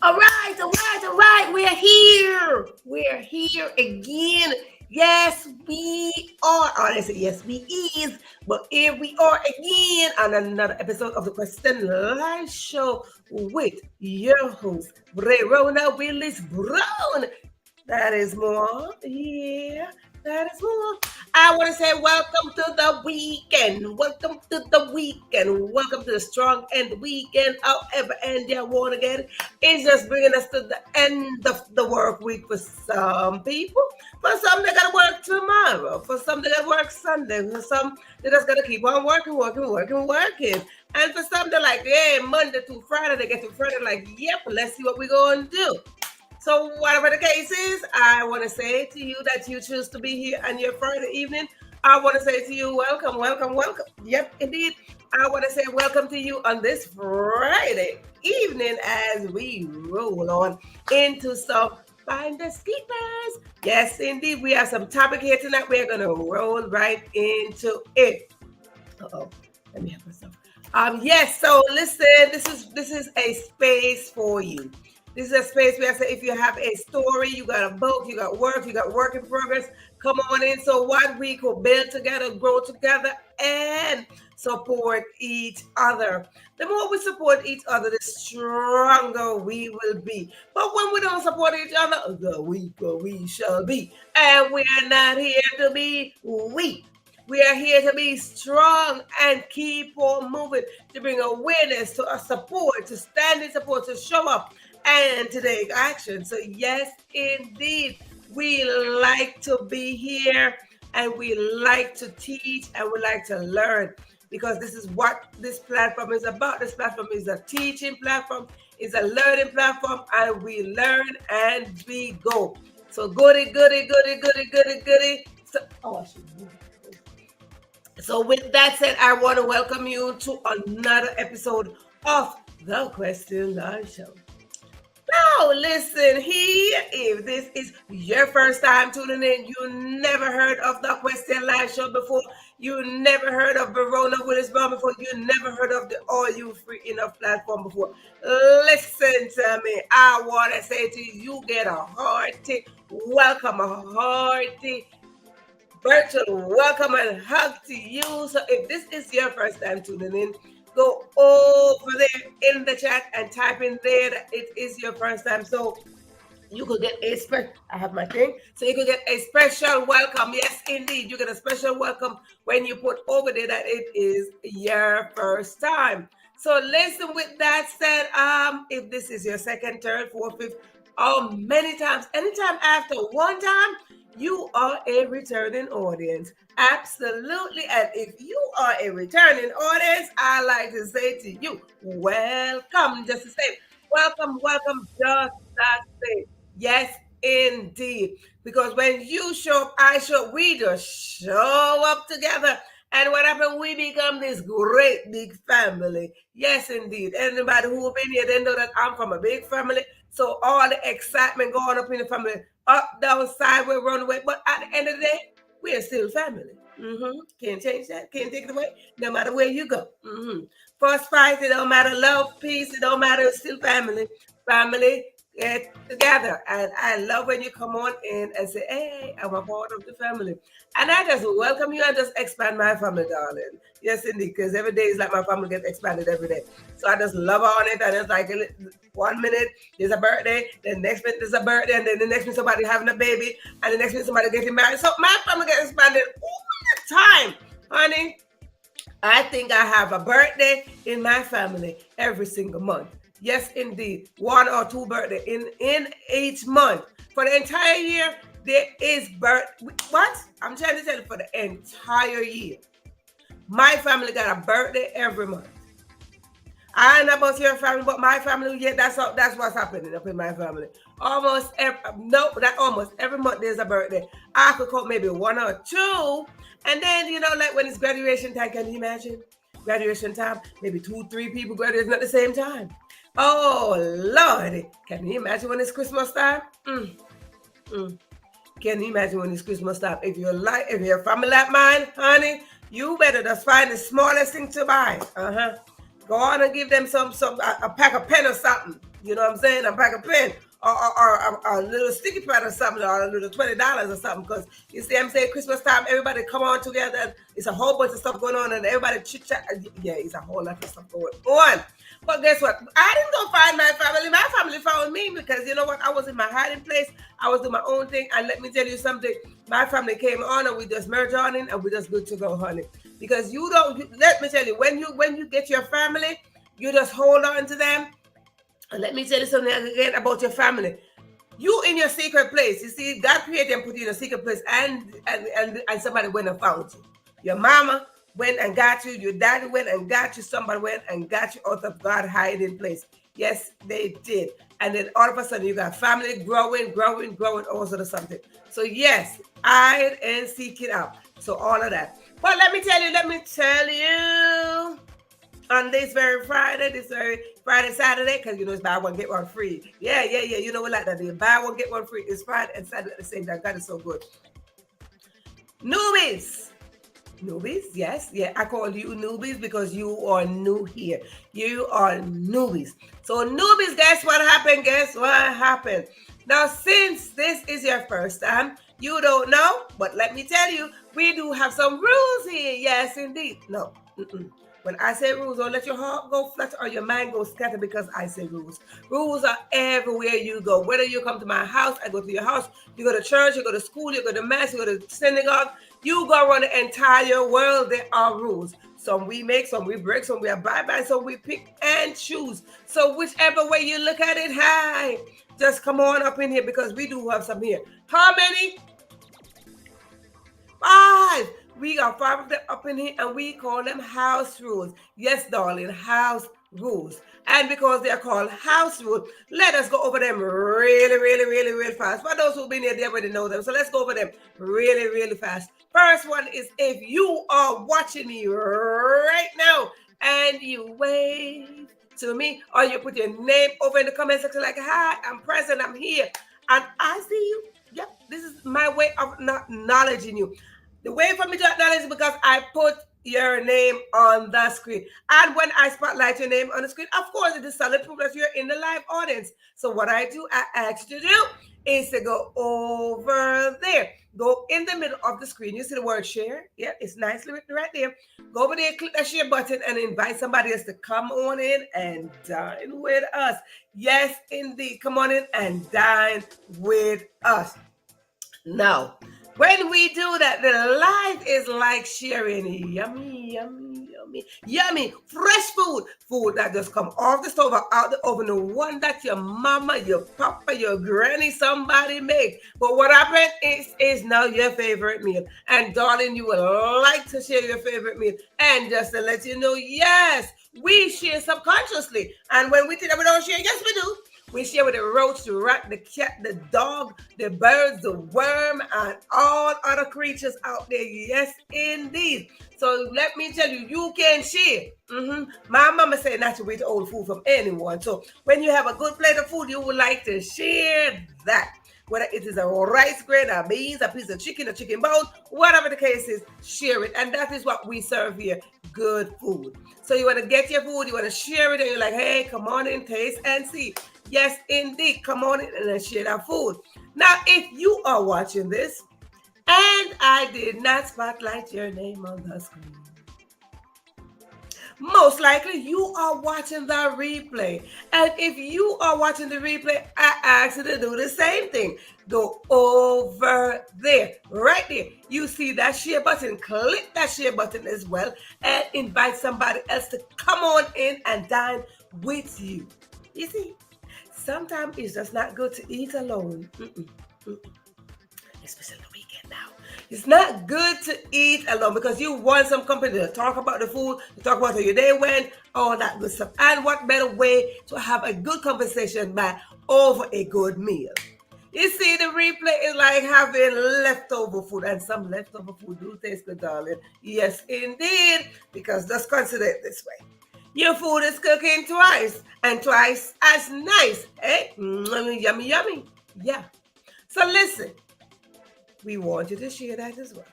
All right, all right, all right. We're here. We're here again. Yes, we are. Honestly, yes, we is. But here we are again on another episode of the Question Live Show with your host, Verona Willis-Brown. That is more. Yeah, that is more. I want to say welcome to the weekend. Welcome to the weekend. Welcome to the strong end weekend. However, and you want to get it. It's just bringing us to the end of the work week for some people. For some, they got to work tomorrow. For some, they got to work Sunday. For some, they just got to keep on working, working, working, working. And for some, they're like, yeah, Monday to Friday. They get to Friday, like, yep, let's see what we're going to do. So whatever the case is, I want to say to you that you choose to be here on your Friday evening. I want to say to you, welcome, welcome, welcome. Yep, indeed. I want to say welcome to you on this Friday evening as we roll on into some Finders Keepers. Yes, indeed. We have some topic here tonight. We're going to roll right into it. Uh-oh. Let me help myself. Yes, so listen, this is a space for you. This is a space where I say if you have a story, you got a book, you got work in progress, come on in. So what we could build together, grow together, and support each other. The more we support each other, the stronger we will be. But when we don't support each other, the weaker we shall be. And we are not here to be weak. We are here to be strong and keep on moving, to bring awareness, to our support, to stand in support, to show up, and to take action. So, yes, indeed, we like to be here and we like to teach and we like to learn because this is what this platform is about. This platform is a teaching platform, it's a learning platform, and we learn and we go. So, goody, goody, goody, goody, goody, goody. I should move. So, with that said, I want to welcome you to another episode of the Question Live Show. Now, listen here. If this is your first time tuning in, you never heard of the Question Live Show before, you never heard of Verona Willis-Brown before, you never heard of the All You Free Enough platform before, listen to me. I want to say to you, you get a hearty welcome, a hearty virtual welcome and hug to you. So if this is your first time tuning in, go over there in the chat and type in there that it is your first time. So you could get a special, I have my thing. So you could get a special welcome. Yes, indeed. You get a special welcome when you put over there that it is your first time. So listen, with that said, if this is your second, third, fourth, fifth, or many times, anytime after one time, you are a returning audience. Absolutely. And if you are a returning audience, I like to say to you, welcome. Just to say, welcome, welcome, just that say. Yes, indeed. Because when you show up, I show up, we just show up together. And what happened? We become this great big family. Yes, indeed. Anybody who been here, they know that I'm from a big family. So all the excitement going up in the family, up, down, sideways, run away. But at the end of the day, we're still family. Can't change that. Can't take it away. No matter where you go. First fight, it don't matter. Love, peace, it don't matter. It's still family. Family get together. And I love when you come on in and say, hey, I'm a part of the family. And I just welcome you and just expand my family, darling. Yes, indeed, because every day is like my family gets expanded every day. So I just love on it. And it's like 1 minute there's a birthday, then next minute there's a birthday, and then the next minute somebody having a baby, and the next minute somebody getting married. So my family gets expanded all the time, honey. I think I have a birthday in my family every single month. Yes, indeed. One or two birthday in each month. For the entire year, there is birth. What? I'm trying to tell you, for the entire year. My family got a birthday every month. I don't know about your family, but my family, yeah, that's what's happening up in my family. Not almost every month there's a birthday. I could count maybe one or two, and then like when it's graduation time, can you imagine? Graduation time, maybe 2, 3 people graduating at the same time. Oh Lord, can you imagine when it's Christmas time? Can you imagine when it's Christmas time? If you're a family like mine, honey, you better just find the smallest thing to buy. Go on and give them a pack of pen or something. You know what I'm saying? A pack of pen or a little sticky pad or something, or a little $20 or something. Because you see, I'm saying Christmas time, everybody come on together. And it's a whole bunch of stuff going on, and everybody chit chat. Yeah, it's a whole lot of stuff going on. But guess what? I didn't go find my family. My family found me, because you know what? I was in my hiding place. I was doing my own thing. And let me tell you something. My family came on, and we just merged on in, and we're just good to go, honey. Because let me tell you, when you get your family, you just hold on to them. And let me tell you something again about your family. You in your secret place. You see, God created and put you in a secret place, and somebody went and found you. Your mama went and got you. Your daddy went and got you. Somebody went and got you out of God's hiding place. Yes, they did. And then all of a sudden, you got family growing, all sort of something. So yes, hide and seek it out. So all of that. But let me tell you, on this very Friday, Saturday, because it's buy one, get one free. Yeah. You know what like that. Buy one, get one free. It's Friday and Saturday at the same time. God is so good. Newbies, yes. Yeah, I call you newbies because you are new here. You are newbies. So newbies, guess what happened? Now, since this is your first time, you don't know, but let me tell you, we do have some rules here. Yes, indeed. No. When I say rules, don't let your heart go flutter or your mind go scatter because I say rules. Rules are everywhere you go. Whether you come to my house, I go to your house. You go to church, you go to school, you go to mass, you go to synagogue. You go around the entire world. There are rules. Some we make, some we break, some we abide by, some we pick and choose. So whichever way you look at it, hi, just come on up in here because we do have some here. How many? 5. We got 5 of them up in here, and we call them house rules. Yes, darling, house rules. And because they're called house rules, let us go over them really fast. For those who've been here, they already know them. So let's go over them really fast. First one is, if you are watching me right now and you wave to me, or you put your name over in the comment section like, hi, I'm present, I'm here, and I see you. Yep, this is my way of acknowledging you. The way for me to acknowledge is because I put your name on the screen. And when I spotlight your name on the screen, of course, it is solid proof that you're in the live audience. So what I ask you to do is to go over there. Go in the middle of the screen. You see the word share? Yeah, it's nicely written right there. Go over there, click that share button, and invite somebody else to come on in and dine with us. Yes, indeed. Come on in and dine with us. Now, when we do that, the life is like sharing yummy, fresh food that just come off the stove or out the oven, the one that your mama, your papa, your granny, somebody made. But what happened is now your favorite meal. And darling, you would like to share your favorite meal. And just to let you know, yes, we share subconsciously. And when we think that we don't share, yes, we do. We share with the roach, the rat, the cat, the dog, the birds, the worm, and all other creatures out there. Yes, indeed. So let me tell you, you can share. My mama said not to wait to old food from anyone. So when you have a good plate of food, you would like to share that. Whether it is a rice grain, a beans, a piece of chicken, a chicken bone, whatever the case is, share it. And that is what we serve here, good food. So you want to get your food, you want to share it, and you're like, hey, come on in, taste and see. Yes, indeed. Come on in and let's share that food. Now, if you are watching this and I did not spotlight your name on the screen, most likely you are watching the replay. And if you are watching the replay, I ask you to do the same thing. Go over there, right there. You see that share button. Click that share button as well and invite somebody else to come on in and dine with you. You see, sometimes it's just not good to eat alone. Especially the weekend now. It's not good to eat alone because you want some company to talk about the food, to talk about how your day went, all that good stuff. And what better way to have a good conversation by over a good meal? You see, the replay is like having leftover food, and some leftover food do taste good, darling. Yes, indeed, because just consider it this way. Your food is cooking twice, and twice as nice. Eh? Yummy, yummy. Yeah. So listen, we want you to share that as well.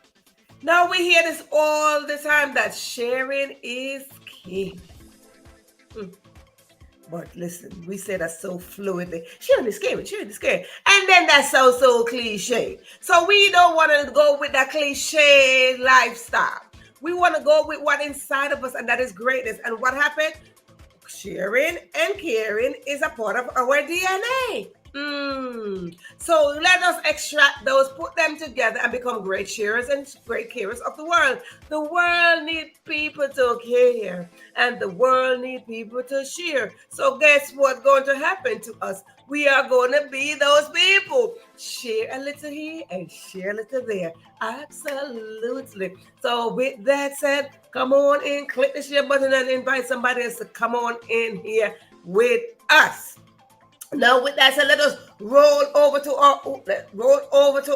Now we hear this all the time that sharing is king. But listen, we say that so fluidly. Sharing is caring, sharing is caring. And then that's so cliche. So we don't want to go with that cliche lifestyle. We want to go with what inside of us, and that is greatness. And what happened? Sharing and caring is a part of our DNA. So let us extract those, put them together, and become great sharers and great carers of the world. The world needs people to care, and the world needs people to share. So guess what's going to happen to us? We are going to be those people. Share a little here and share a little there. Absolutely. So with that said, come on in, click the share button and invite somebody else to come on in here with us. Now with that said, let us roll over to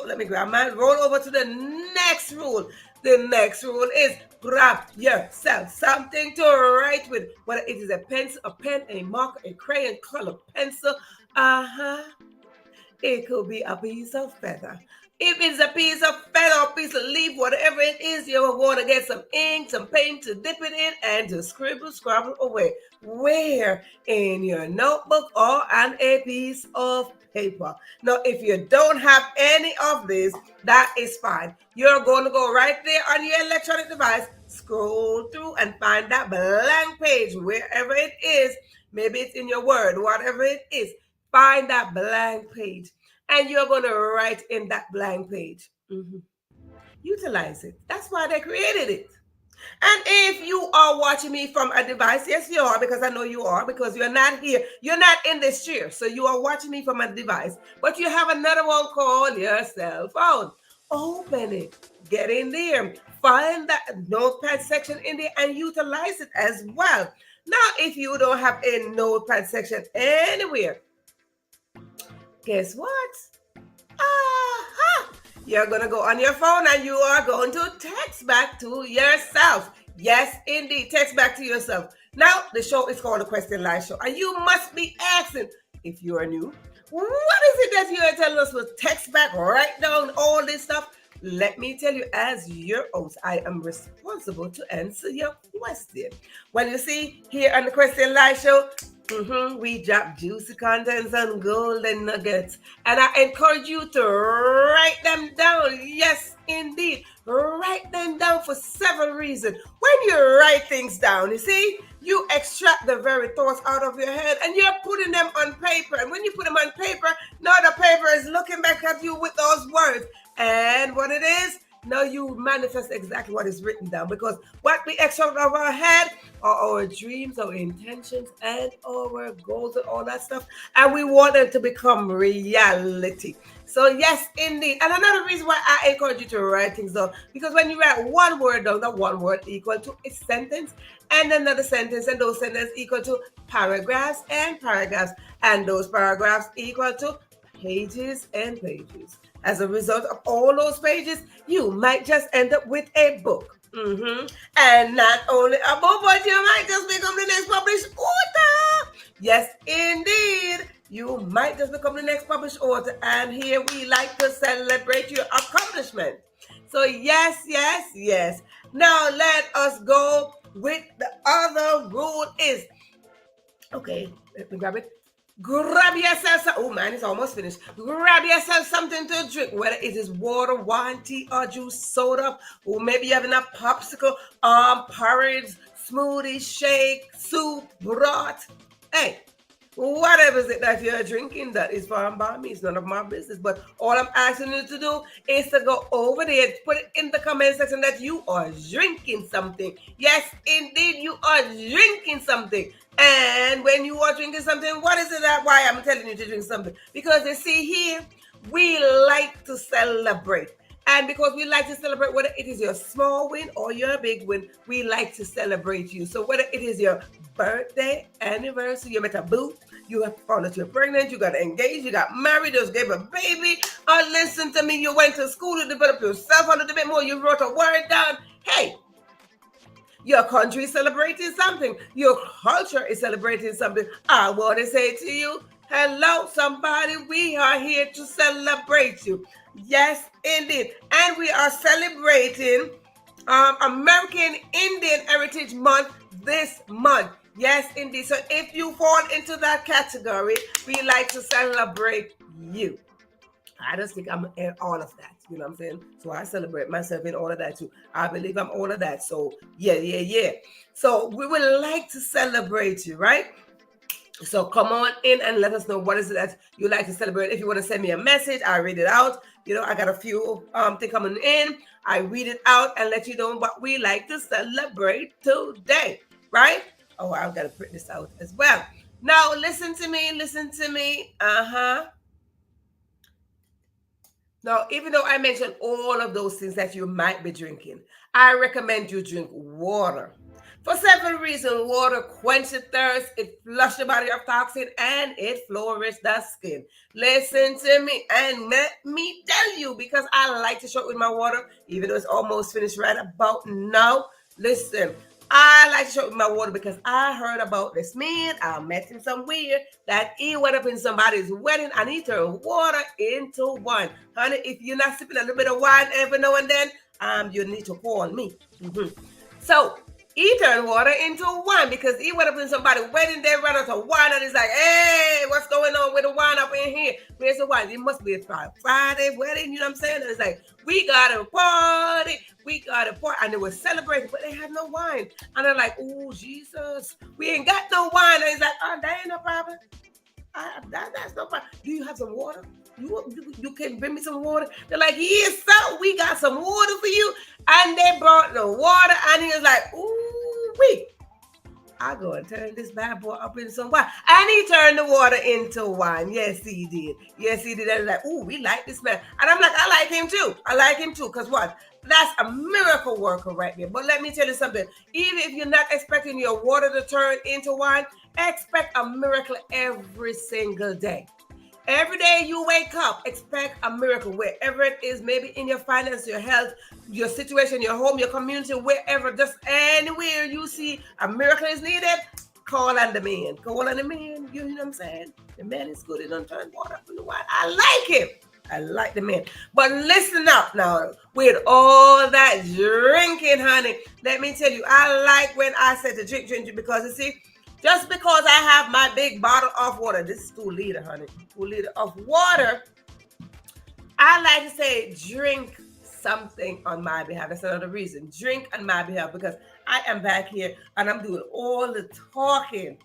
let me grab mine, roll over to the next rule. The next rule is grab yourself something to write with, whether it is a pencil, a pen, a marker, a crayon, color pencil. It could be a piece of feather. If it's a piece of feather or piece of leaf, whatever it is, you're going to get some ink, some paint to dip it in and to scrabble away. Where? In your notebook or on a piece of paper. Now, if you don't have any of this, that is fine. You're going to go right there on your electronic device, scroll through and find that blank page, wherever it is. Maybe it's in your Word, whatever it is. Find that blank page and you're going to write in that blank page. Utilize it. That's why they created it. And if you are watching me from a device, yes, you are, because I know you are, because you're not here. You're not in this chair. So you are watching me from a device, but you have another one called your cell phone. Open it. Get in there. Find that notepad section in there and utilize it as well. Now, if you don't have a notepad section anywhere, guess what? You're going to go on your phone and you are going to text back to yourself. Yes, indeed. Text back to yourself. Now, the show is called the Question Live Show. And you must be asking, if you are new, what is it that you are telling us with text back, write down all this stuff? Let me tell you, as your host, I am responsible to answer your question. Well, you see, here on the Question Live Show, we drop juicy contents and golden nuggets. And I encourage you to write them down. Yes, indeed. Write them down for several reasons. When you write things down, you see, you extract the very thoughts out of your head and you're putting them on paper. And when you put them on paper, now the paper is looking back at you with those words. And what it is, now you manifest exactly what is written down, because what we extract out of our head are our dreams, our intentions, and our goals and all that stuff. And we want them to become reality. So yes, indeed. And another reason why I encourage you to write things down, because when you write one word down, that one word equal to a sentence, and another sentence, and those sentences equal to paragraphs and paragraphs, and those paragraphs equal to pages and pages. As a result of all those pages, you might just end up with a book. And not only a book, but you might just become the next published author. Yes, indeed. You might just become the next published author. And here we like to celebrate your accomplishment. So yes. Now let us go with the other rule is, okay, let me grab it. Grab yourself some. Oh man, it's almost finished. Grab yourself something to drink, whether it is water, wine, tea, or juice, soda, or maybe you're having a popsicle, porridge, smoothie, shake, soup, broth. Hey, whatever is it that you're drinking, that is fine by me. It's none of my business. But all I'm asking you to do is to go over there, put it in the comment section that you are drinking something. Yes, indeed, you are drinking something. And when you are drinking something, what is it that why I'm telling you to drink something? Because you see here, we like to celebrate. And because we like to celebrate, whether it is your small win or your big win, we like to celebrate you. So whether it is your birthday, anniversary, you met a boo, you have found out you're pregnant, you got engaged, you got married, just gave a baby, or listen to me, you went to school to develop yourself a little bit more, you wrote a word down. Hey, your country is celebrating something. Your culture is celebrating something. I want to say to you, hello, somebody. We are here to celebrate you. Yes, indeed. And we are celebrating American Indian Heritage Month this month. Yes, indeed. So if you fall into that category, we like to celebrate you. I just think I'm all of that. You know what I'm saying? So I celebrate myself in all of that too. I believe I'm all of that. So yeah. So we would like to celebrate you, right? So come on in and let us know what is it that you like to celebrate. If you want to send me a message, I read it out. You know, I got a few things coming in. I read it out and let you know what we like to celebrate today, right? Oh, I've got to print this out as well. Now listen to me. Now, even though I mentioned all of those things that you might be drinking, I recommend you drink water. For several reasons, water quenches thirst, it flushes the body of toxin, and it flourishes the skin. Listen to me and let me tell you, because I like to show it with my water, even though it's almost finished right about now. Listen, I like to show it with my water because I heard about this man. I met him somewhere that he went up in somebody's wedding and he turned water into wine. Honey, if you're not sipping a little bit of wine every now and then, you need to call me. So he turned water into wine because he went up in somebody's wedding. They ran out of wine and he's like, hey, what's going on with the wine up in here? Where's the wine? It must be a Friday wedding, you know what I'm saying? And it's like, we got a party. And they were celebrating, but they had no wine. And they're like, oh, Jesus, we ain't got no wine. And he's like, oh, that ain't no problem. That's no problem. Do you have some water? You can bring me some water? They're like, yes, sir, we got some water for you. And they brought the water, and he was like, ooh, wait. I'll go and turn this bad boy up in some wine. And he turned the water into wine. Yes, he did. And like, ooh, we like this man. And I'm like, I like him too. Because what? That's a miracle worker right there. But let me tell you something. Even if you're not expecting your water to turn into wine, expect a miracle every single day. Every day you wake up, expect a miracle wherever it is, maybe in your finance, your health, your situation, your home, your community, wherever, just anywhere you see a miracle is needed, call on the man. You know what I'm saying? The man is good. He don't turn water up in the wine. I like him. I like the man. But listen up now. With all that drinking, honey, let me tell you, I like when I said to drink, because you see, just because I have my big bottle of water, this is 2 liter, honey, 2 liter of water, I like to say drink something on my behalf. That's another reason. Drink on my behalf because I am back here and I'm doing all the talking.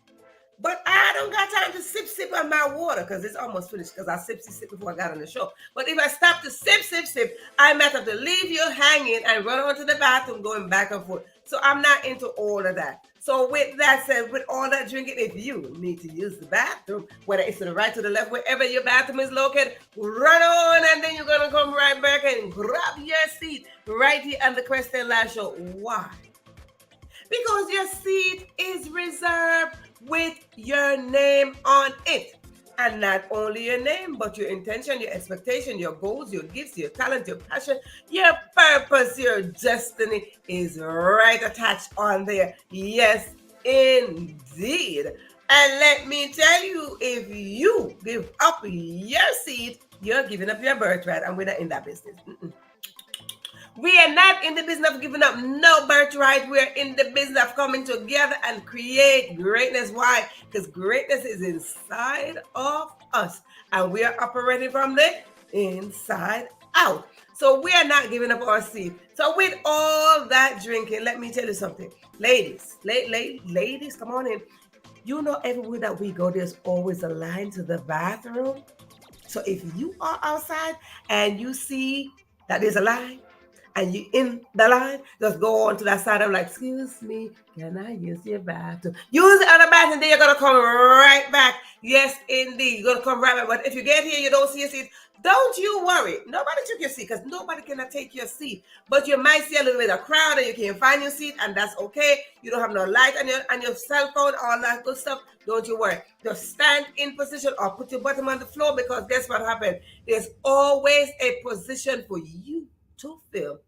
But I don't got time to sip on my water because it's almost finished because I sip before I got on the show. But if I stop to sip, I might have to leave you hanging and run on to the bathroom going back and forth. So I'm not into all of that. So with that said, with all that drinking, if you need to use the bathroom, whether it's to the right, to the left, wherever your bathroom is located, run on and then you're going to come right back and grab your seat right here on the Question Live Show. Why? Because your seat is reserved with your name on it. And not only your name, but your intention, your expectation, your goals, your gifts, your talent, your passion, your purpose, your destiny is right attached on there. Yes, indeed. And let me tell you, if you give up your seat, you're giving up your birthright. And we're not in that business. We are not in the business of giving up no birthright. We are in the business of coming together and create greatness. Why? Because greatness is inside of us, and we are operating from the inside out. So we are not giving up our seed. So with all that drinking, let me tell you something. Ladies, ladies, come on in. You know, everywhere that we go, there's always a line to the bathroom. So if you are outside and you see that there's a line and you in the line, just go on to that side. I'm like, excuse me, can I use your bathroom? Use the other bathroom, then you're gonna come right back. Yes, indeed, you're gonna come right back. But if you get here, you don't see a seat, don't you worry. Nobody took your seat because nobody cannot take your seat. But you might see a little bit of crowd and you can't find your seat, and that's okay. You don't have no light on your cell phone, all that good stuff. Don't you worry. Just stand in position or put your bottom on the floor, because guess what happened? There's always a position for you to fill.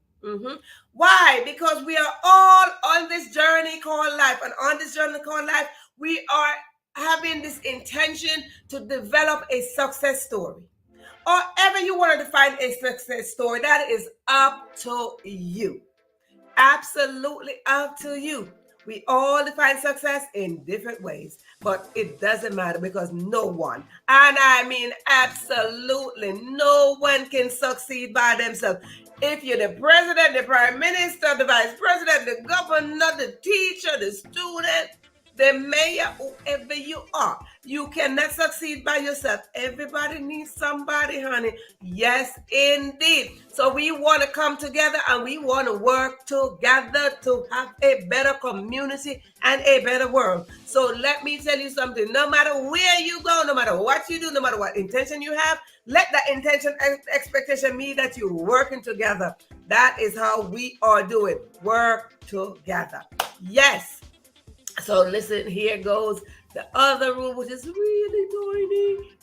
Why? Because we are all on this journey called life. And on this journey called life, we are having this intention to develop a success story. Or ever you want to define a success story, that is up to you. Absolutely up to you. We all define success in different ways, but it doesn't matter, because no one, and I mean absolutely no one, can succeed by themselves. If you're the president, the prime minister, the vice president, the governor, the teacher, the student, the mayor, whoever you are, you cannot succeed by yourself. Everybody needs somebody, honey. Yes, indeed. So we want to come together and we want to work together to have a better community and a better world. So let me tell you something. No matter where you go, no matter what you do, no matter what intention you have, let that intention and expectation mean that you're working together. That is how we are doing. Work together. Yes. So listen, here goes the other rule, which is really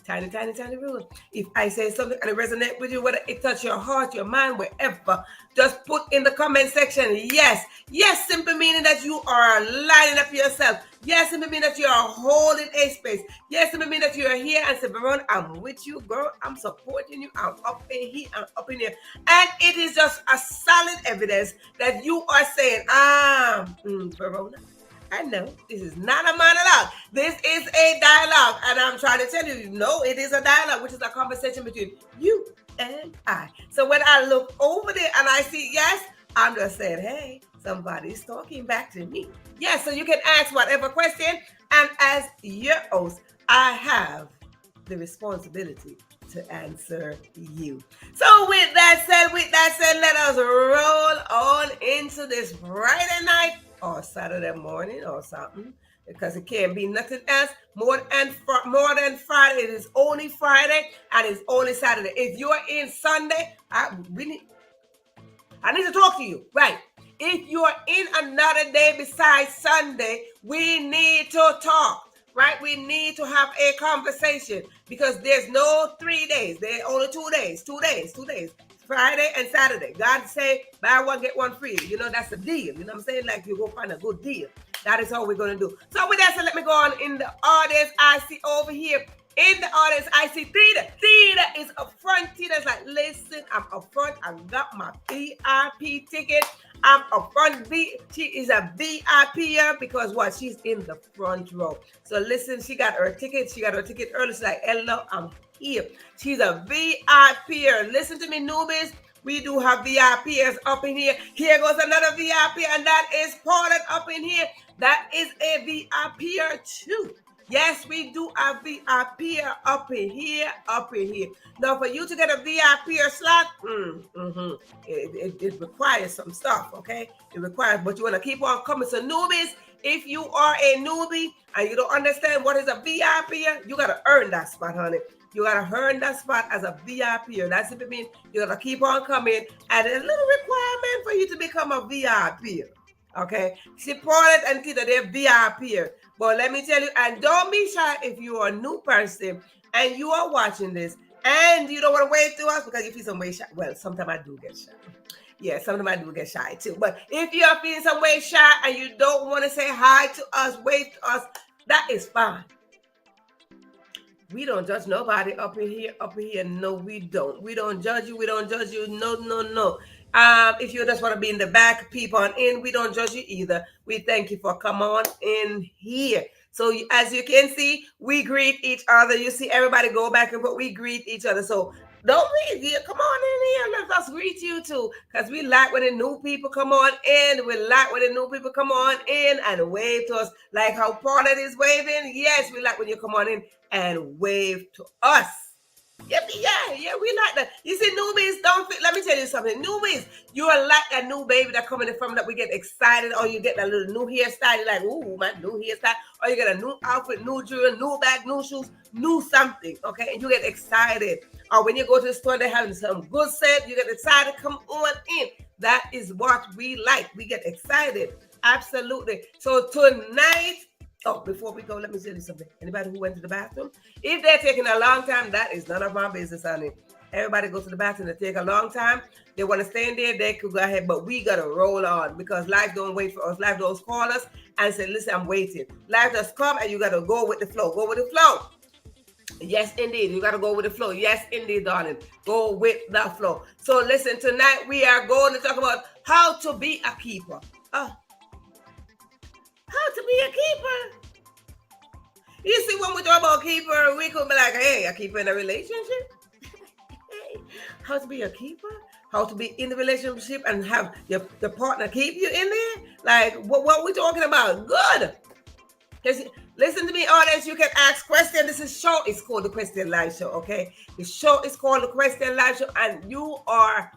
tiny rule. If I say something and it resonates with you, whether it touch your heart, your mind, wherever, just put in the comment section, yes. Yes, simply meaning that you are lining up yourself. Yes, simply meaning that you are holding a space. Yes, simply meaning that you are here and say, Verona, I'm with you, girl. I'm supporting you. I'm up in here. I'm up in here. And it is just a solid evidence that you are saying, Verona, I know this is not a monologue. This is a dialogue. And I'm trying to tell you, no, it is a dialogue, which is a conversation between you and I. So when I look over there and I see yes, I'm just saying, hey, somebody's talking back to me. Yes, so you can ask whatever question. And as your host, I have the responsibility to answer you. So with that said, let us roll on into this Friday night or Saturday morning or something, because it can't be nothing else more than Friday. It is only Friday and it's only Saturday. If you're in Sunday, I need to talk to you, right? If you're in another day besides Sunday, we need to talk, right? We need to have a conversation, because there's no 3 days. There are only 2 days, 2 days. Friday and Saturday. God say, buy one, get one free. You know, that's a deal. You know what I'm saying? Like, you go find a good deal. That is how we're going to do. So with that, so let me go on in the audience. I see over here in the audience, I see Theta. Theta is up front. Theta's like, listen, I'm up front. I got my VIP ticket. I'm up front. She is a VIPer because what? She's in the front row. So listen, she got her ticket. She got her ticket early. She's like, hello, I'm here. She's a VIPer. Listen to me, newbies. We do have VIPers up in here. Here goes another VIP, and that is Paulette up in here. That is a VIPer too. Yes, we do a VIPer up in here. Now, for you to get a VIPer slot, it requires some stuff, okay? It requires, but you want to keep on coming. So newbies, if you are a newbie and you don't understand what is a VIPer, you got to earn that spot, honey. You got to earn that spot as a VIPer. That's what it means. You got to keep on coming. And there's a little requirement for you to become a VIPer. Okay? Support it and Theta, they're VIPer. But let me tell you, and don't be shy if you are a new person and you are watching this and you don't want to wave to us because you feel some way shy. Well, sometimes I do get shy. Yeah, sometimes I do get shy too. But if you are feeling some way shy and you don't want to say hi to us, wave to us, that is fine. We don't judge nobody up in here. No, we don't. We don't judge you. No. If you just want to be in the back, peep on in. We don't judge you either. We thank you for come on in here. So as you can see, we greet each other. You see everybody go back and forth. We greet each other. So don't leave here. Come on in here. Let us greet you too. Because we like when the new people come on in. We like when the new people come on in and wave to us. Like how Paulette is waving. Yes, we like when you come on in and wave to us. Yeah, we like that. You see, newbies don't fit. Let me tell you something. Newbies, you are like that new baby that coming in from that we get excited, or you get that little new hairstyle. You're like, ooh, my new hairstyle. Or you get a new outfit, new jewelry, new bag, new shoes, new something, okay? And you get excited. Or when you go to the store, they're having some good set, you get excited, come on in. That is what we like. We get excited. Absolutely. So tonight, oh, before we go, let me tell you something. Anybody who went to the bathroom, if they're taking a long time, that is none of my business, honey. Everybody goes to the bathroom to take a long time. They want to stay in there, they could go ahead, but we got to roll on because life don't wait for us. Life does call us and say, listen, I'm waiting. Life does come and you got to go with the flow. Go with the flow. Yes, indeed. You got to go with the flow. Yes, indeed, darling. Go with the flow. So listen, tonight we are going to talk about how to be a keeper. Oh. How to be a keeper. You see, when we talk about keeper, we could be like, hey, a keeper in a relationship. How to be a keeper? How to be in the relationship and have the partner keep you in there? Like, what we talking about? Good. Listen to me, audience. You can ask questions. This is show. It's called the Question Live Show, okay? The show is called the Question Live Show, and you are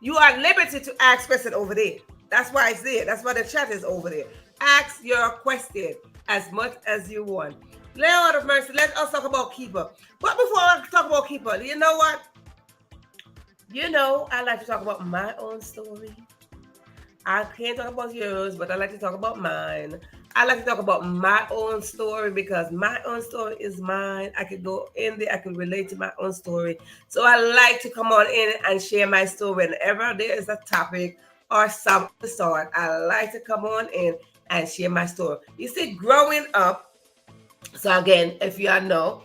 liberty to ask questions over there. That's why it's there. That's why the chat is over there. Ask your question as much as you want. Lord of mercy, let us talk about keeper. But before I talk about keeper, you know what? You know, I like to talk about my own story. I can't talk about yours, but I like to talk about mine. I like to talk about my own story because my own story is mine. I could go in there, I could relate to my own story. So I like to come on in and share my story whenever there is a topic or something to start. I like to come on in and share my story. You see, growing up, so again, if you know,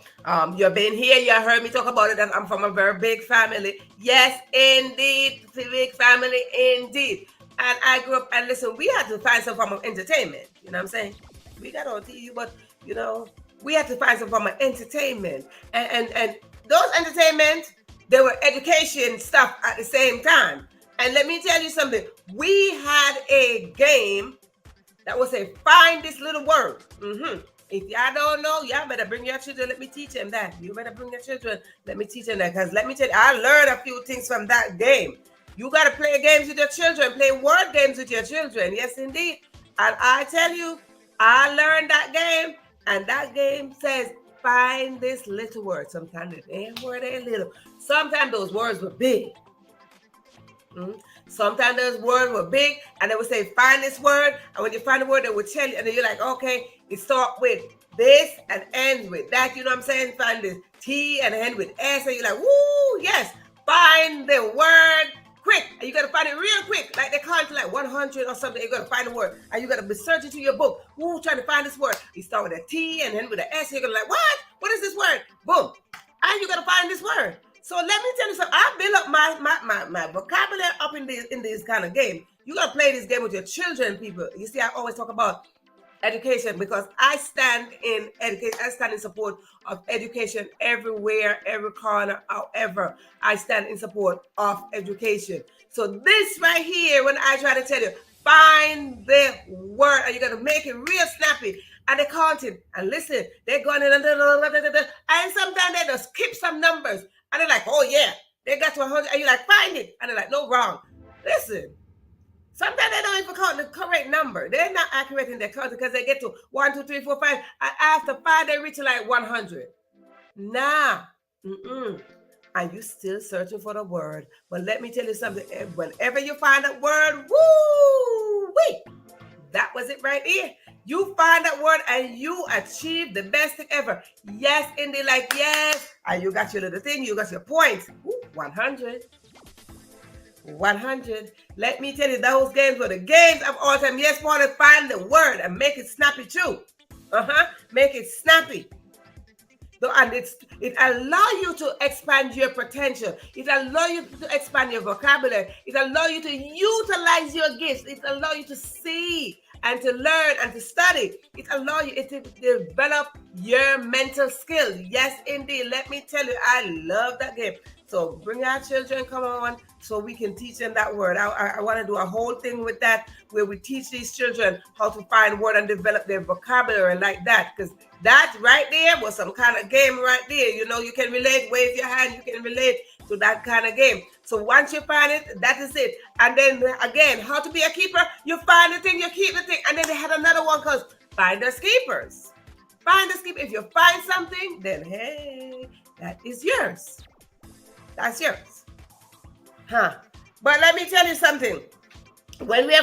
you've been here, you heard me talk about it, that I'm from a very big family. Yes, indeed, big family, indeed. And I grew up, and listen, we had to find some form of entertainment. You know what I'm saying? We got on TV, but, you know, we had to find some form of entertainment. And those entertainment, they were education stuff at the same time. And let me tell you something. We had a game that would say, find this little word. If y'all don't know, y'all better bring your children. Let me teach them that. You better bring your children. Let me teach them that. Because let me tell you, I learned a few things from that game. You got to play games with your children. Play word games with your children. Yes, indeed. And I tell you, I learned that game. And that game says, find this little word. Sometimes the damn word ain't little. Sometimes those words were big. Sometimes those words were big, and they would say, find this word. And when you find the word, they would tell you, and then you're like, okay, it starts with this and ends with that. You know what I'm saying? Find this T and end with S, and you're like, woo, yes. Find the word quick. And you got to find it real quick. Like they count to like 100 or something. You got to find the word. And you got to be searching through your book. Woo, trying to find this word. You start with a T and end with an S. You're going to like, what? What is this word? Boom. And you got to find this word. So let me tell you something. I build up my vocabulary up in this kind of game. You got to play this game with your children, people. You see, I always talk about education because I stand in education. I stand in support of education everywhere, every corner. However, I stand in support of education. So this right here, when I try to tell you, find the word, and you got to make it real snappy. And they counting. And listen, they're going in and sometimes they just skip some numbers. And they're like, oh yeah, they got to 100. And you're like, find it. And they're like, no, wrong. Listen, sometimes they don't even count the correct number. They're not accurate in their counting because they get to 1, 2, 3, 4, 5. And after 5, they reach to like 100. Nah. And you still searching for the word. But let me tell you something. Whenever you find that word, woo-wee, that was it right there. You find that word and you achieve the best thing ever. Yes, indeed, like yes. And you got your little thing, you got your points. 100. 100. Let me tell you, those games were the games of all time. Yes, want to find the word and make it snappy too. Make it snappy. And it allows you to expand your potential. It allows you to expand your vocabulary. It allows you to utilize your gifts. It allows you to see and to learn and to study. It allows you to develop your mental skills. Yes, indeed. Let me tell you, I love that game. So bring our children, come on, so we can teach them that word. I want to do a whole thing with that, where we teach these children how to find word and develop their vocabulary like that. Because that right there was some kind of game right there. You know, you can relate, wave your hand, you can relate to that kind of game. So once you find it, that is it. And then again, how to be a keeper, you find the thing, you keep the thing. And then they had another one called Finders Keepers. Finders Keepers. If you find something, then hey, that is yours. That's yours. Huh. But let me tell you something. When we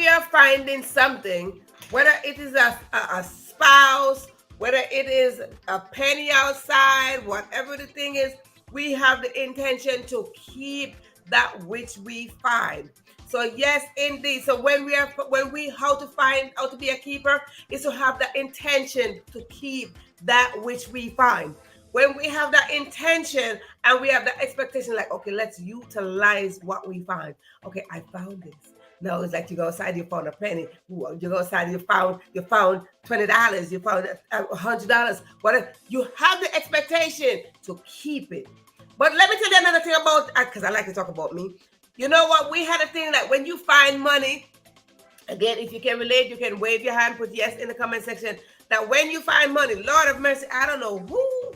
are finding something, whether it is a spouse, whether it is a penny outside, whatever the thing is, we have the intention to keep that which we find. So yes, indeed. So how to be a keeper is to have the intention to keep that which we find. When we have that intention and we have that expectation, like, okay, let's utilize what we find. Okay, I found this. No, it's like you go outside, you found a penny. You go outside, you found $20, you found $100. Whatever. You have the expectation to keep it. But let me tell you another thing about, because I like to talk about me. You know what? We had a thing that when you find money, again, if you can relate, you can wave your hand, put yes in the comment section. That when you find money, Lord of mercy, I don't know who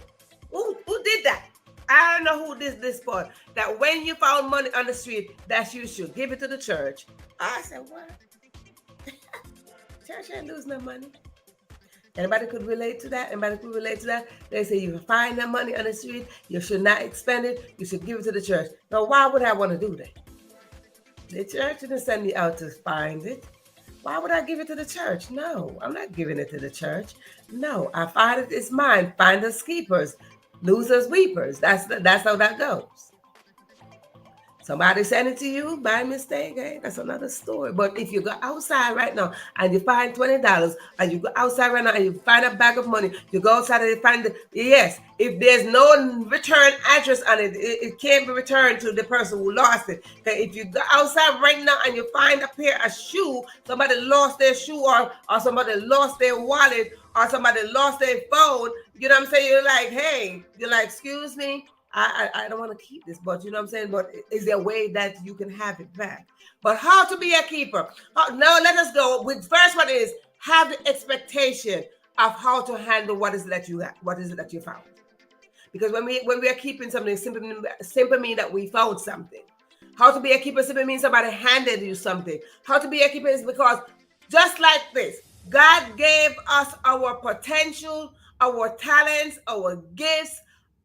did that. I don't know who did this part. That when you found money on the street, that you should give it to the church. I said, what? Church ain't lose no money. Anybody could relate to that? They say you find that money on the street, you should not expend it, you should give it to the church. Now, why would I want to do that? The church didn't send me out to find it. Why would I give it to the church? No, I'm not giving it to the church. No, I find it, it's mine. Finders keepers, losers weepers. That's how that goes. Somebody sent it to you by mistake, hey, that's another story. But if you go outside right now and you find $20, and you go outside right now and you find a bag of money, you go outside and you find yes, if there's no return address on it, it can't be returned to the person who lost it. Okay, if you go outside right now and you find a pair of shoes, somebody lost their shoe, or somebody lost their wallet, or somebody lost their phone, you know what I'm saying? You're like, excuse me, I don't want to keep this, but you know what I'm saying? But is there a way that you can have it back? But how to be a keeper? Now let us go with first one is have the expectation of how to handle what is it that you found. Because when we are keeping something, simply mean that we found something. How to be a keeper simply means somebody handed you something. How to be a keeper is because just like this, God gave us our potential, our talents, our gifts,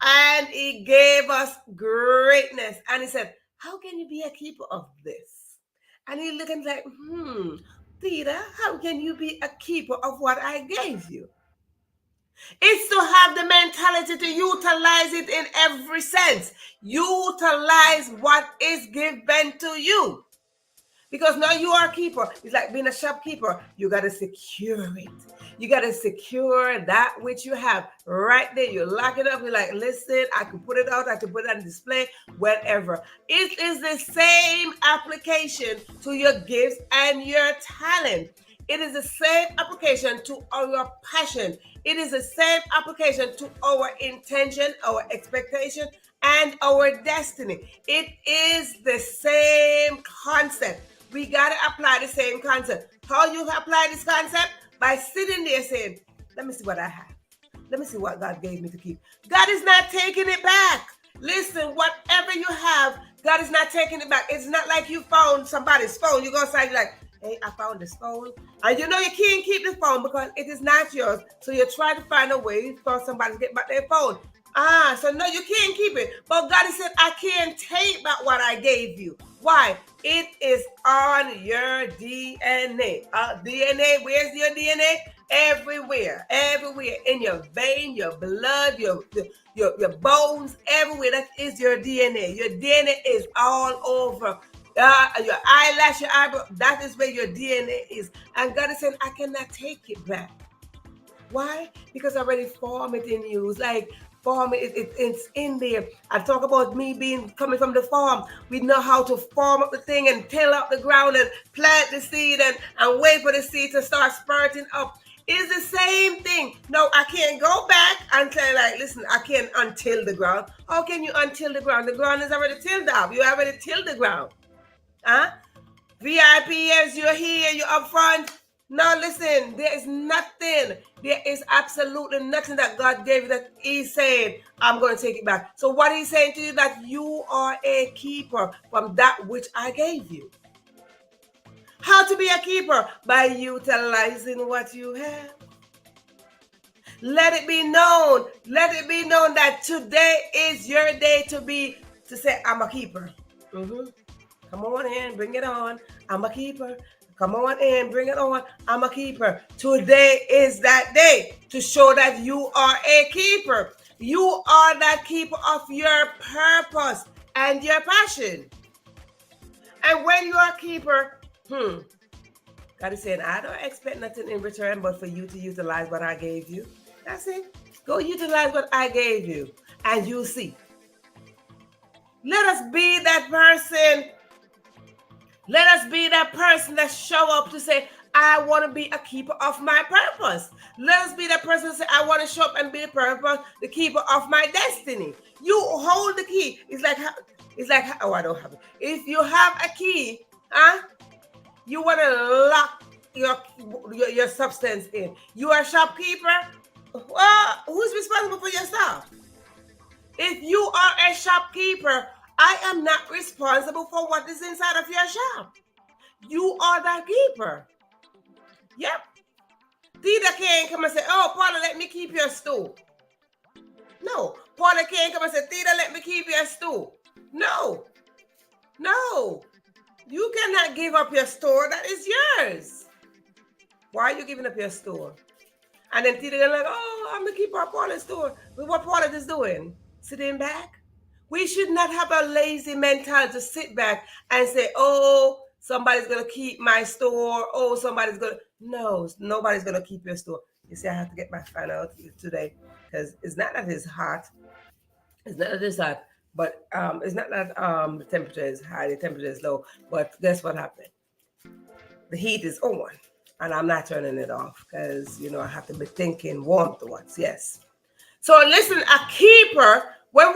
and he gave us greatness. And he said, how can you be a keeper of this? And he looking like, Peter, how can you be a keeper of what I gave you? It's to have the mentality to utilize it in every sense. Utilize what is given to you. Because now you are a keeper. It's like being a shopkeeper. You got to secure it. You got to secure that which you have right there. You lock it up. You're like, listen, I can put it out. I can put it on display, whatever. It is the same application to your gifts and your talent. It is the same application to our passion. It is the same application to our intention, our expectation, and our destiny. It is the same concept. We got to apply the same concept. How you apply this concept? By sitting there saying, let me see what I have. Let me see what God gave me to keep. God is not taking it back. Listen, whatever you have, God is not taking it back. It's not like you found somebody's phone. You go outside, you're like, hey, I found this phone. And you know you can't keep the phone because it is not yours. So you try to find a way for somebody to get back their phone. So no, you can't keep it. But God has said, I can't take back what I gave you. Why? It is on your DNA. DNA, where's your DNA? Everywhere. In your vein, your blood, your bones, everywhere. That is your DNA. Your DNA is all over. Your eyelash, your eyebrow, that is where your DNA is. And God is saying, I cannot take it back. Why? Because I already form it in you. It's like farm it's in there. I talk about me being coming from the farm. We know how to farm up the thing and till up the ground and plant the seed and wait for the seed to start sprouting up. It's the same thing. No, I can't go back and say, like, listen, I can't untill the ground. How can you untill the ground? The ground is already tilled up. You already tilled the ground. Huh? VIPs, you're here, you're up front. No, listen, there is nothing. There is absolutely nothing that God gave you that He's saying, I'm going to take it back. So what He's saying to you, that you are a keeper from that which I gave you. How to be a keeper? By utilizing what you have. Let it be known. Let it be known that today is your day to say, I'm a keeper. Mm-hmm. Come on in, bring it on. I'm a keeper. Come on in, bring it on. I'm a keeper. Today is that day to show that you are a keeper. You are that keeper of your purpose and your passion. And when you are a keeper, God is saying, I don't expect nothing in return but for you to utilize what I gave you. That's it. Go utilize what I gave you and you'll see. Let us be that person. Let us be that person that show up to say, I want to be a keeper of my purpose. Let us be that person that say, I want to show up and be the keeper of my destiny. You hold the key. It's like, oh, I don't have it. If you have a key, you want to lock your substance in. You are a shopkeeper. Well, who's responsible for your stuff? If you are a shopkeeper, I am not responsible for what is inside of your shop. You are that keeper. Yep. Tita can't come and say, oh, Paula, let me keep your stool. No. Paula can't come and say, Tita, let me keep your stool. No. No. You cannot give up your store. That is yours. Why are you giving up your store? And then Tita like, oh, I'm going to keep our Paula's store. But what Paula is doing? Sitting back? We should not have a lazy mentality to sit back and say, oh, somebody's going to keep my store. Oh, somebody's going to. No, nobody's going to keep your store. You see, I have to get my fan out today because it's not that it's hot. It's not that it's hot, but it's not that the temperature is high, the temperature is low. But guess what happened? The heat is on and I'm not turning it off because, I have to be thinking warmth once. Yes. So listen, a keeper. When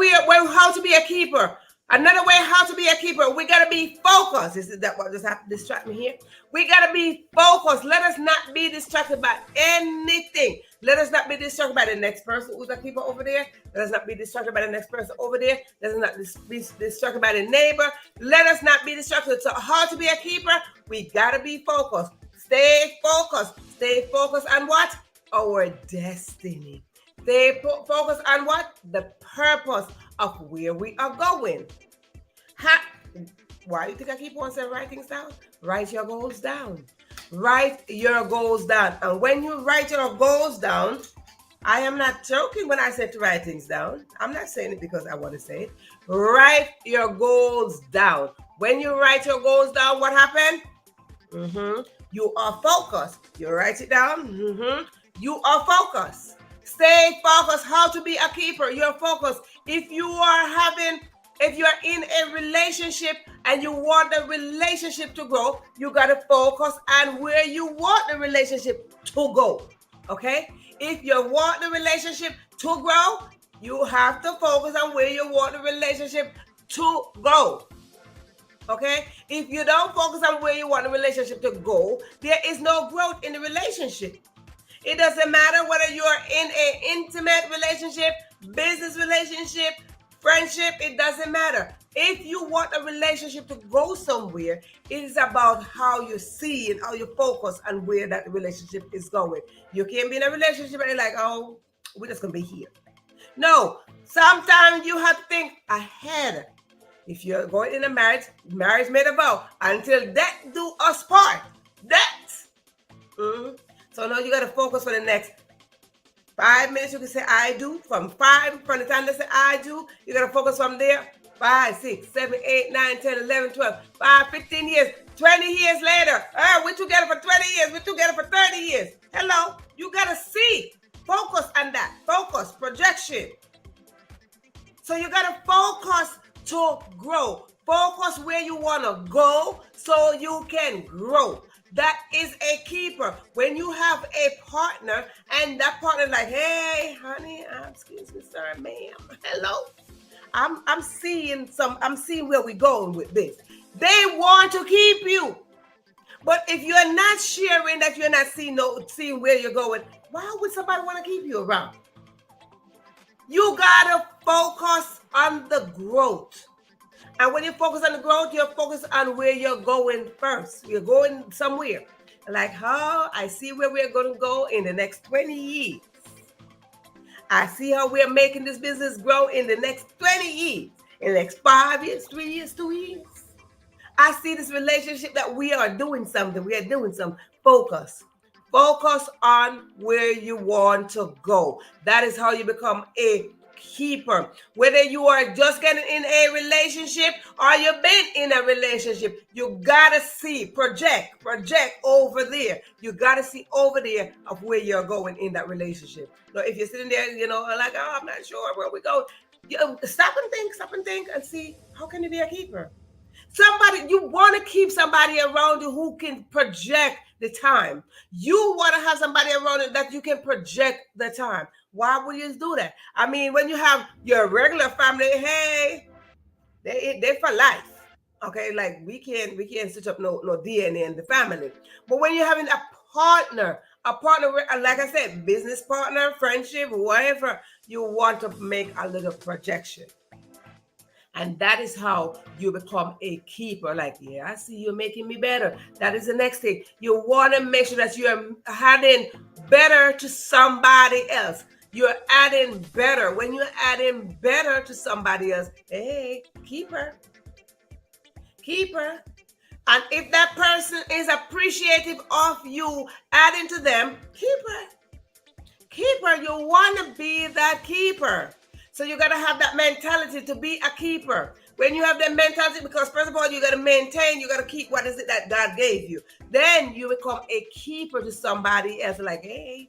how to be a keeper. Another way how to be a keeper, we got to be focused. This is that what just happened to distract me here. We got to be focused. Let us not be distracted by anything. Let us not be distracted by the next person who's a keeper over there. Let us not be distracted by the next person over there. Let us not be distracted by the neighbor. Let us not be distracted. So how to be a keeper? We got to be focused. Stay focused. Stay focused on what? Our destiny. They focus on what? The purpose of where we are going. Why do you think I keep on saying write things down? Write your goals down. Write your goals down. And when you write your goals down, I am not joking when I said to write things down. I'm not saying it because I want to say it. Write your goals down. When you write your goals down, what happened? You are focused. You write it down. You are focused. Stay focused. How to be a keeper. You're focused. If you are in a relationship and you want the relationship to grow, you got to focus on where you want the relationship to go. Okay? If you want the relationship to grow, you have to focus on where you want the relationship to go. Okay? If you don't focus on where you want the relationship to go, there is no growth in the relationship. It doesn't matter whether you're in an intimate relationship, business relationship, friendship, it doesn't matter. If you want a relationship to go somewhere, it is about how you see and how you focus on where that relationship is going. You can't be in a relationship and you're like, oh, we're just going to be here. No, sometimes you have to think ahead. If you're going in a marriage made a vow. Until death do us part. Death. So now you got to focus for the next 5 minutes. You can say I do. From the time they say I do, you got to focus from there. 5, 6, 7, 8, 9, 10, 11, 12, 5, 15 years, 20 years later. We're together for 20 years. We're together for 30 years. Hello. You got to see. Focus on that. Focus, projection. So you got to focus to grow. Focus where you want to go so you can grow. That is a keeper. When you have a partner and that partner like, hey, honey, excuse me, sir, ma'am, hello. I'm seeing where we're going with this. They want to keep you. But if you're not sharing that, you're not seeing where you're going, why would somebody want to keep you around? You gotta focus on the growth. And when you focus on the growth, you're focused on where you're going first. You're going somewhere. Like, how I see where we're going to go in the next 20 years. I see how we're making this business grow in the next 20 years. In the next 5 years, 3 years, 2 years. I see this relationship that we are doing something. We are doing some focus. Focus on where you want to go. That is how you become a keeper. Whether you are just getting in a relationship or you've been in a relationship, you gotta see, project over there. You gotta see over there of where you're going in that relationship. So if you're sitting there, like, oh, I'm not sure where we go. Stop and think and see, how can you be a keeper? You want to keep somebody around you who can project the time. You want to have somebody around you that you can project the time. Why would you do that? I mean, when you have your regular family, hey, they for life. Okay, like we can't switch up no DNA in the family. But when you're having a partner, like I said, business partner, friendship, whatever, you want to make a little projection. And that is how you become a keeper. Like, yeah, I see you're making me better. That is the next thing. You want to make sure that you're adding better to somebody else. You're adding better. When you're adding better to somebody else, hey, keeper. And if that person is appreciative of you adding to them, keeper, you want to be that keeper. So you got to have that mentality to be a keeper. When you have that mentality, because first of all, you got to maintain, you got to keep what is it that God gave you. Then you become a keeper to somebody else. Like, hey,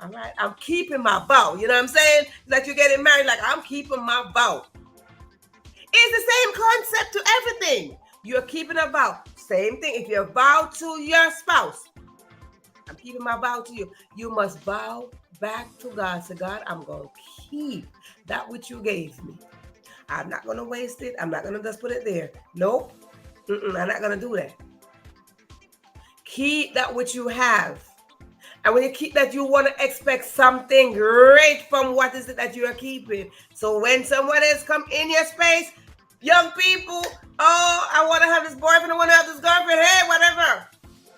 all right, I'm keeping my vow. You know what I'm saying? Like you're getting married, like I'm keeping my vow. It's the same concept to everything. You're keeping a vow. Same thing. If you vow to your spouse, I'm keeping my vow to you. You must vow back to God. Say, God, I'm going to keep that which you gave me. I'm not going to waste it. I'm not going to just put it there. Nope. I'm not going to do that. Keep that which you have. And when you keep that, you want to expect something great from what is it that you are keeping. So when someone else come in your space, young people, oh, I want to have this boyfriend, I want to have this girlfriend, hey, whatever.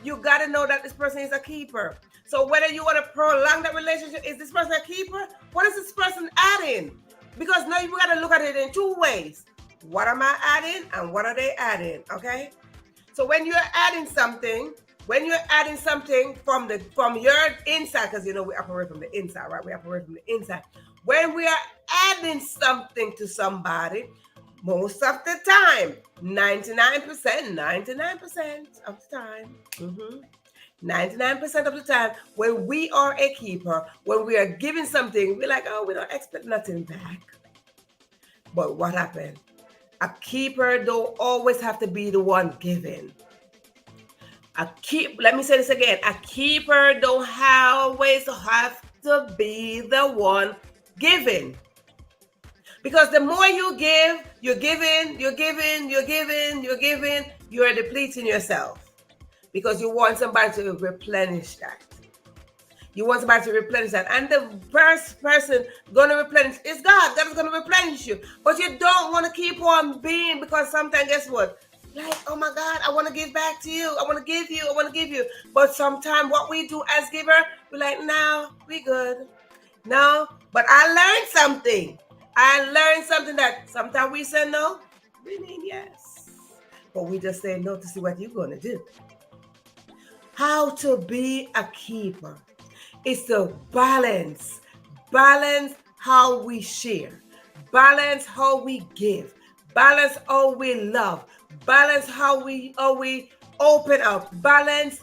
You got to know that this person is a keeper. So whether you want to prolong that relationship, is this person a keeper? What is this person adding? Because now you got to look at it in two ways. What am I adding and what are they adding? Okay. So when you're adding something from your inside, because we operate from the inside, right? We operate from the inside. When we are adding something to somebody, most of the time, 99% of the time, 99% of the time, when we are a keeper, when we are giving something, we're like, oh, we don't expect nothing back. But what happened? A keeper don't always have to be the one giving. Let me say this again. A keeper don't always have to be the one giving. Because the more you give, you're depleting yourself. Because you want somebody to replenish that. And the first person going to replenish is God. God is going to replenish you. But you don't want to keep on being, because sometimes, guess what? Like, oh my God, I want to give back to you. I want to give you. But sometimes what we do as giver, we're like, no, we good. No, but I learned something. That sometimes we say no, we mean yes. But we just say no to see what you're going to do. How to be a keeper is to balance how we share, balance how we give, balance how we love, balance how we open up, balance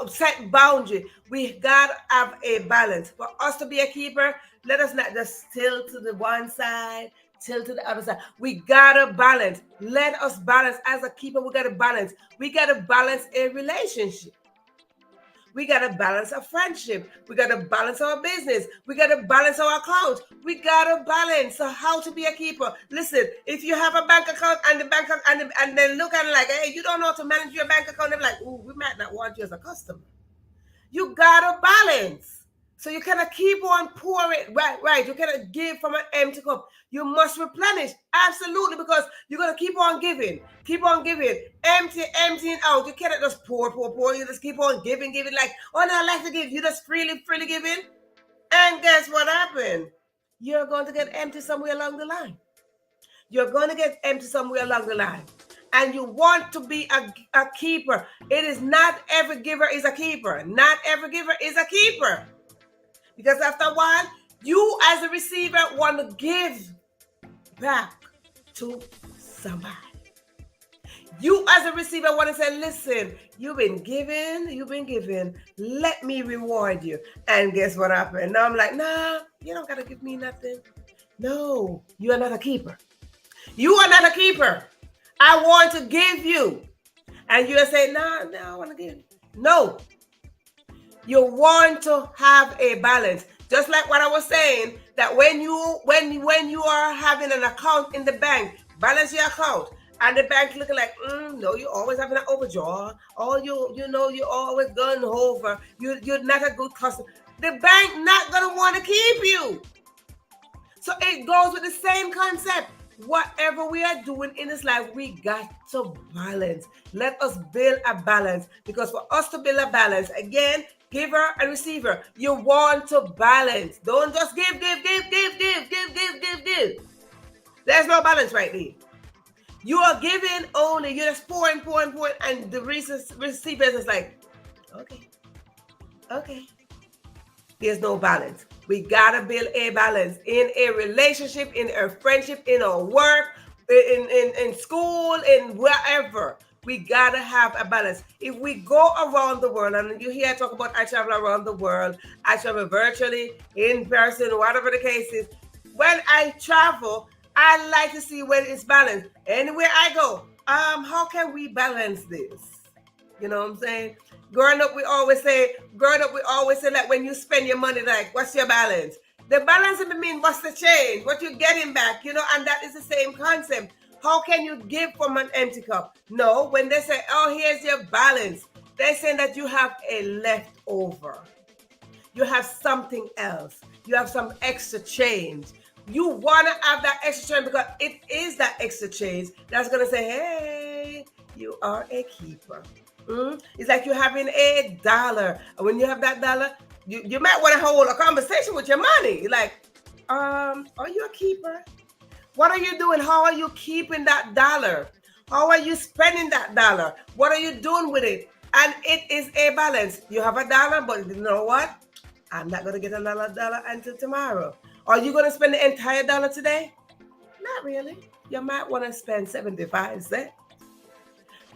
set boundary. We gotta have a balance. For us to be a keeper, let us not just tilt to the one side, tilt to the other side. We gotta balance. Let us balance. As a keeper, we gotta balance. We gotta balance a relationship. We got to balance our friendship. We got to balance our business. We got to balance our accounts. We got to balance. So how to be a keeper? Listen, if you have a bank account and the bank and then look at it like, hey, you don't know how to manage your bank account, they're like, ooh, we might not want you as a customer. You got to balance. So you cannot keep on pouring. Right. You cannot give from an empty cup. You must replenish. Absolutely, because you're going to keep on giving. Keep on giving. Emptying out. You cannot just pour. You just keep on giving. Like, oh, no, I like to give. You just freely giving. And guess what happened? You're going to get empty somewhere along the line. You're going to get empty somewhere along the line. And you want to be a keeper. It is not every giver is a keeper. Not every giver is a keeper. Because after a while, you as a receiver want to give back to somebody. You as a receiver want to say, listen, you've been giving, let me reward you. And guess what happened? Now I'm like, nah, you don't got to give me nothing. No, you are not a keeper. You are not a keeper. I want to give you. And you say, nah, I want to give. No. You want to have a balance. Just like what I was saying, that when you are having an account in the bank, balance your account. And the bank looking like, no, you're always having an overdraw. Or you're always going over. You're not a good customer. The bank not going to want to keep you. So it goes with the same concept. Whatever we are doing in this life, we got to balance. Let us build a balance. Because for us to build a balance, again, giver and receiver, you want to balance. Don't just give. There's no balance right there. You are giving only. You're just pouring, and the receiver is like, okay. There's no balance. We gotta build a balance in a relationship, in a friendship, in our work, in school, in wherever. We gotta have a balance. If we go around the world, and you hear I talk about I travel around the world, I travel virtually, in person, whatever the case is. When I travel, I like to see when it's balanced. Anywhere I go, how can we balance this? You know what I'm saying? Growing up, we always say that when you spend your money, like, what's your balance? The balance doesn't mean what's the change, what you're getting back, and that is the same concept. How can you give from an empty cup? No, when they say, oh, here's your balance, they're saying that you have a leftover. You have something else. You have some extra change. You want to have that extra change because it is that extra change that's going to say, hey, you are a keeper. It's like you're having $1. And when you have that dollar, you might want to hold a conversation with your money. You're like, are you a keeper? What are you doing? How are you keeping that dollar? How are you spending that dollar? What are you doing with it? And it is a balance. You have $1, but you know what? I'm not going to get another dollar until tomorrow. Are you going to spend the entire dollar today? Not really. You might want to spend 75 cents.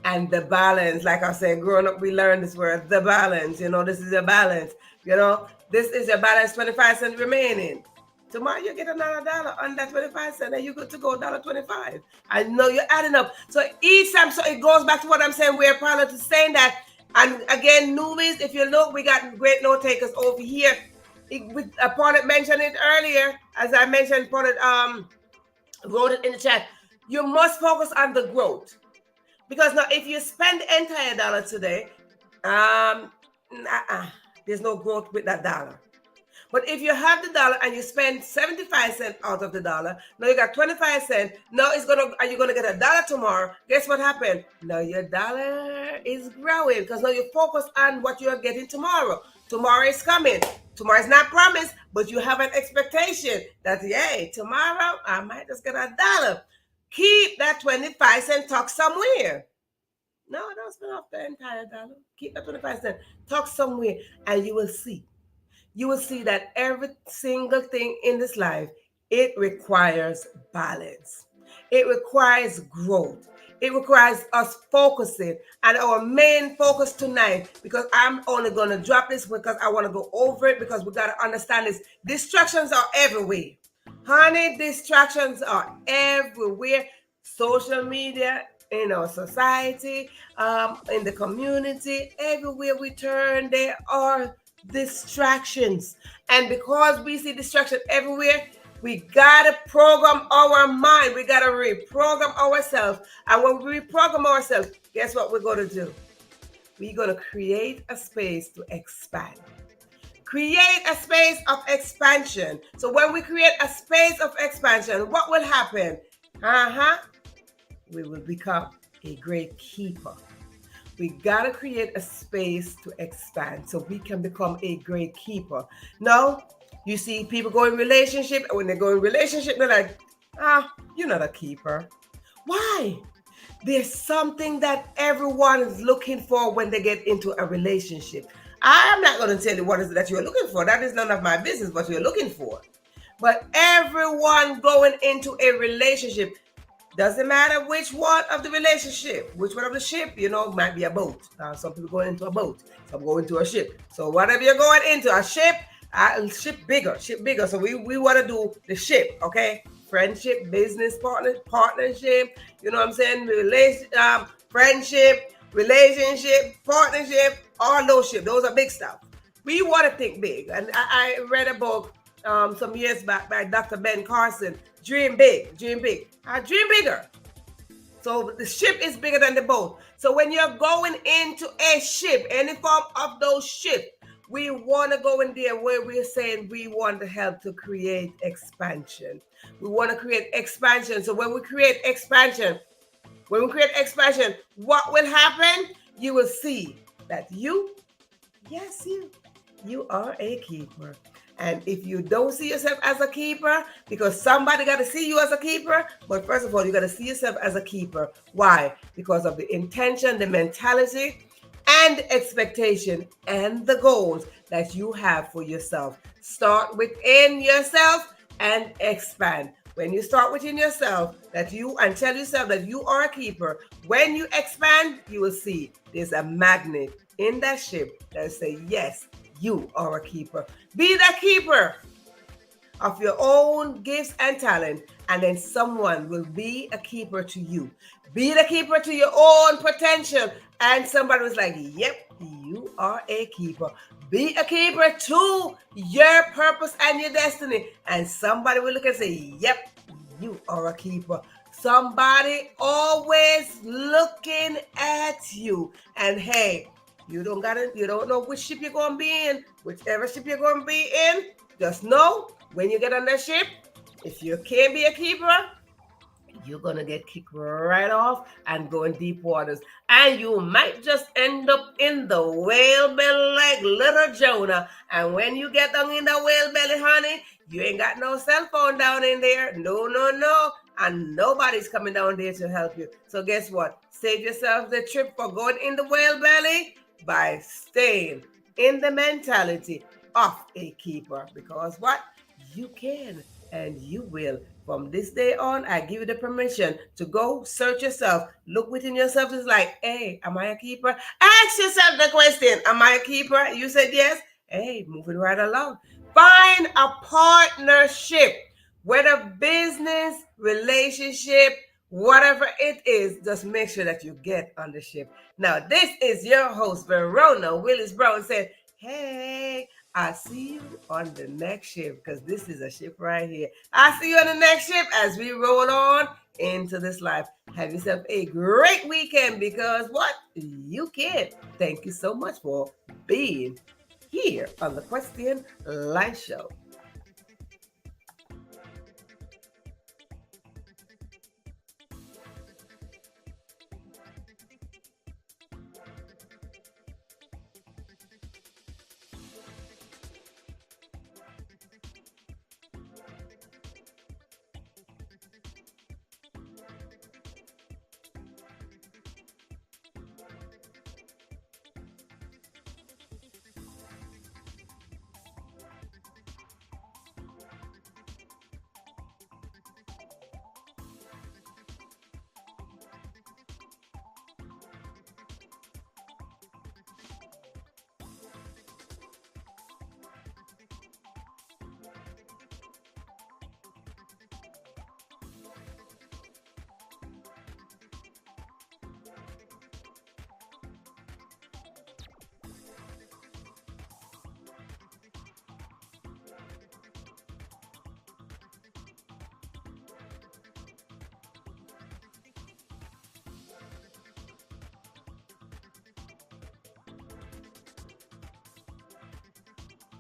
And the balance, like I said, growing up, we learned this word, the balance. This is a balance. This is your balance, 25 cents remaining. Tomorrow you get another dollar on that 25 cents, and you're good to go, $1.25. I know you're adding up. So each time, so it goes back to what I'm saying. We're proud to saying that. And again, newbies, if you look, we got great note takers over here. Paulette mentioned it earlier, as I mentioned, Paulette wrote it in the chat. You must focus on the growth. Because now, if you spend the entire dollar today, there's no growth with that dollar. But if you have the dollar and you spend 75 cents out of the dollar, now you got 25 cents. Now are you gonna get $1 tomorrow? Guess what happened? Now your dollar is growing because now you focus on what you're getting tomorrow. Tomorrow is coming. Tomorrow is not promised, but you have an expectation that, yay, tomorrow I might just get $1. Keep that 25 cent tucked somewhere. No, don't spend off the entire dollar. Keep that 25 cent tucked somewhere, and you will see. You will see that every single thing in this life, it requires balance. It requires growth. It requires us focusing. And our main focus tonight, because I'm only going to drop this because I want to go over it, because we got to understand this. Distractions are everywhere. Honey, distractions are everywhere. Social media, in our society, in the community, everywhere we turn, there are distractions. And because we see distraction everywhere, we gotta program our mind. We gotta reprogram ourselves. And when we reprogram ourselves, guess what we're gonna do? We're gonna create a space to expand. Create a space of expansion. So when we create a space of expansion, what will happen? We will become a great keeper. We gotta create a space to expand so we can become a great keeper. Now, you see people go in relationship, and when they go in relationship, they're like, you're not a keeper. Why? There's something that everyone is looking for when they get into a relationship. I'm not going to tell you what is it that you're looking for. That is none of my business what you're looking for. But everyone going into a relationship, doesn't matter which one of the relationship, which one of the ship, might be a boat. Some people going into a boat, some go into a ship. So whatever you're going into, a ship bigger. So we want to do the ship, okay? Friendship, business partnership, you know what I'm saying? Friendship, relationship, partnership, all those shit. Those are big stuff. We want to think big. And I read a book some years back by Dr. Ben Carson. Dream big, dream big. Dream bigger. So the ship is bigger than the boat. So when you're going into a ship, any form of those ships, we want to go in there where we're saying we want to help to create expansion. We want to create expansion. So when we create expansion, what will happen? You will see that you are a keeper. And if you don't see yourself as a keeper, because somebody got to see you as a keeper, but first of all, you got to see yourself as a keeper. Why? Because of the intention, the mentality, and expectation, and the goals that you have for yourself. Start within yourself and expand. When you start within yourself and tell yourself that you are a keeper, when you expand, you will see there's a magnet in that ship that will say, yes, you are a keeper. Be the keeper of your own gifts and talent, and then someone will be a keeper to you. Be the keeper to your own potential, and somebody was like, yep, you are a keeper. Be a keeper to your purpose and your destiny, and somebody will look and say, yep, you are a keeper. Somebody always looking at you. And hey, you don't know which ship you're going to be in. Whichever ship you're going to be in, just know when you get on that ship, if you can't be a keeper, you're going to get kicked right off and go in deep waters. And you might just end up in the whale belly like little Jonah. And when you get down in the whale belly, honey, you ain't got no cell phone down in there. No. And nobody's coming down there to help you. So guess what? Save yourself the trip for going in the whale belly by staying in the mentality of a keeper. Because what? You can and you will. From this day on, I give you the permission to go search yourself. Look within yourself. It's like, hey, am I a keeper? Ask yourself the question, am I a keeper? You said yes. Hey, moving right along. Find a partnership, whether business, relationship, whatever it is, just make sure that you get on the ship. Now, this is your host, Verona Willis-Brown, saying, hey, I'll see you on the next ship, because this is a ship right here. I'll see you on the next ship as we roll on into this life. Have yourself a great weekend, because what? You can. Thank you so much for being here on the Question Life Show.